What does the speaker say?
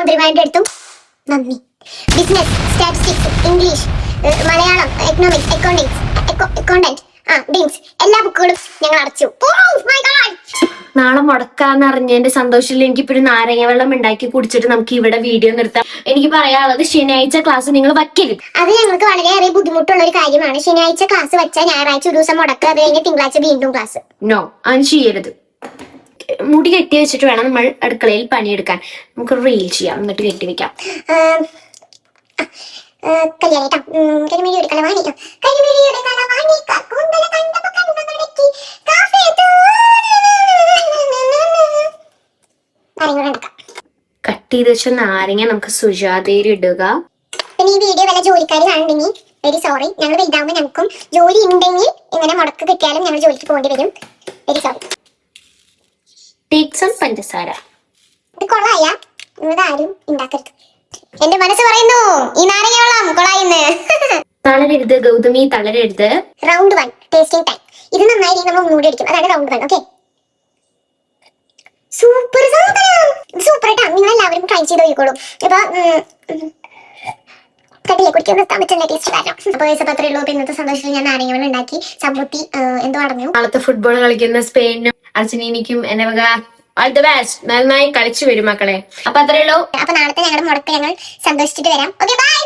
ചന്ദ്രമാന്റെ അടുത്തും നന്ദി. Business, statistics, English, Malayalam, economics, accountant, deems എല്ലാ ബുക്കുകളും ഞങ്ങൾ അടച്ചു. നാളെ മുടക്കാന്ന് അറിഞ്ഞതിന്റെ സന്തോഷത്തിൽ എനിക്കിപ്പോ ഒരു നാരങ്ങ വെള്ളം ഉണ്ടാക്കി കുടിച്ചിട്ട് നമുക്ക് ഇവിടെ വീഡിയോ നിർത്താം. എനിക്ക് പറയാനുള്ളത് ശനിയാഴ്ച ക്ലാസ് നിങ്ങൾ വയ്ക്കരുത്. അത് ഞങ്ങൾക്ക് വളരെയേറെ ബുദ്ധിമുട്ടുള്ള ഒരു കാര്യമാണ്. ശനിയാഴ്ച ക്ലാസ് വെച്ചാൽ ഞായറാഴ്ച ഒരു ദിവസം മുടക്കുക, അത് കഴിഞ്ഞ് തിങ്കളാഴ്ച വീണ്ടും ക്ലാസ്. നോ, അങ്ങനെ ചെയ്യരുത്. മുടി കെട്ടി വെച്ചിട്ട് വേണം നമ്മൾ അടുക്കളയിൽ പണിയെടുക്കാൻ. നമുക്ക് റീൽ ചെയ്യാം, എന്നിട്ട് കെട്ടി വെക്കാം. കല്യാണേട്ടാ, കരിമിഴിയുടെ കലവാണി, കരിമിഴിയുടെ കലവാണി, കൂന്തല കണ്ടപ്പോ കണ്ണു നടക്കി, കാഫേ കട്ട് ചെയ്ത് വെച്ച നാരങ്ങ നമുക്ക് സുജാതയിൽ ഇടുക. പിന്നെ ഈ വീഡിയോ വല്ല ജോലിക്കാർ കാണുന്നെങ്കിൽ വെരി സോറി. ഞങ്ങൾ വലുതാകുമ്പോൾ ഞങ്ങൾക്കും ജോലി ഉണ്ടെങ്കിൽ ഇങ്ങനെ മുടക്ക് കിട്ടിയാലും ഞങ്ങൾ ജോലിക്ക് പോകേണ്ടി വരും. Very sorry. ടേക്ക് സം പഞ്ചസാര. ഇത് കൊള്ളായ, ഇവിടെ ആരും ഉണ്ടാക്കരുത്. എന്റെ മനസ്സ് പറയുന്നു ഈ നാരങ്ങ വെള്ളം കൊള്ളായിന്ന്. തളരരുത് ഗൗതമി, തളരരുത്. Round 1 tasting time. ഇത് നന്നായി നമ്മൾ ഒന്നുകൂടി അടിക്കും. അതാണ് റൗണ്ട് 1. ഓക്കെ, സൂപ്പർ സാധനം, സൂപ്പർ ആയിട്ടാ. നിങ്ങൾ എല്ലാവരും ട്രൈ ചെയ്ത് നോക്കിക്കോളൂ. ഇപ്പൊ കട്ടിലെ കുടിക്കാൻ നിർത്താൻ പറ്റുന്ന ടേസ്റ്റ് കാരണം. അപ്പൊ അത്രേ ഉള്ളൂ. ഇന്നത്തെ സന്തോഷത്തിൽ ഞാൻ നാരങ്ങ വെള്ളം ഉണ്ടാക്കി. സമ്പൂത്തി എന്തോ അടഞ്ഞു. നാളത്തെ ഫുട്ബോൾ കളിക്കുന്ന സ്പെയിനും അർജന്റീനയ്ക്കും എന്നെ വക ഓൾ ദി ബെസ്റ്റ്. നന്നായി കളിച്ചു വരും മക്കളെ. അപ്പൊ അത്രേ ഉള്ളൂ. അപ്പൊ നാളത്തെ ഞങ്ങളുടെ മുടക്ക് ഞങ്ങൾ സന്തോഷിച്ചിട്ട് വരാം. Okay, by.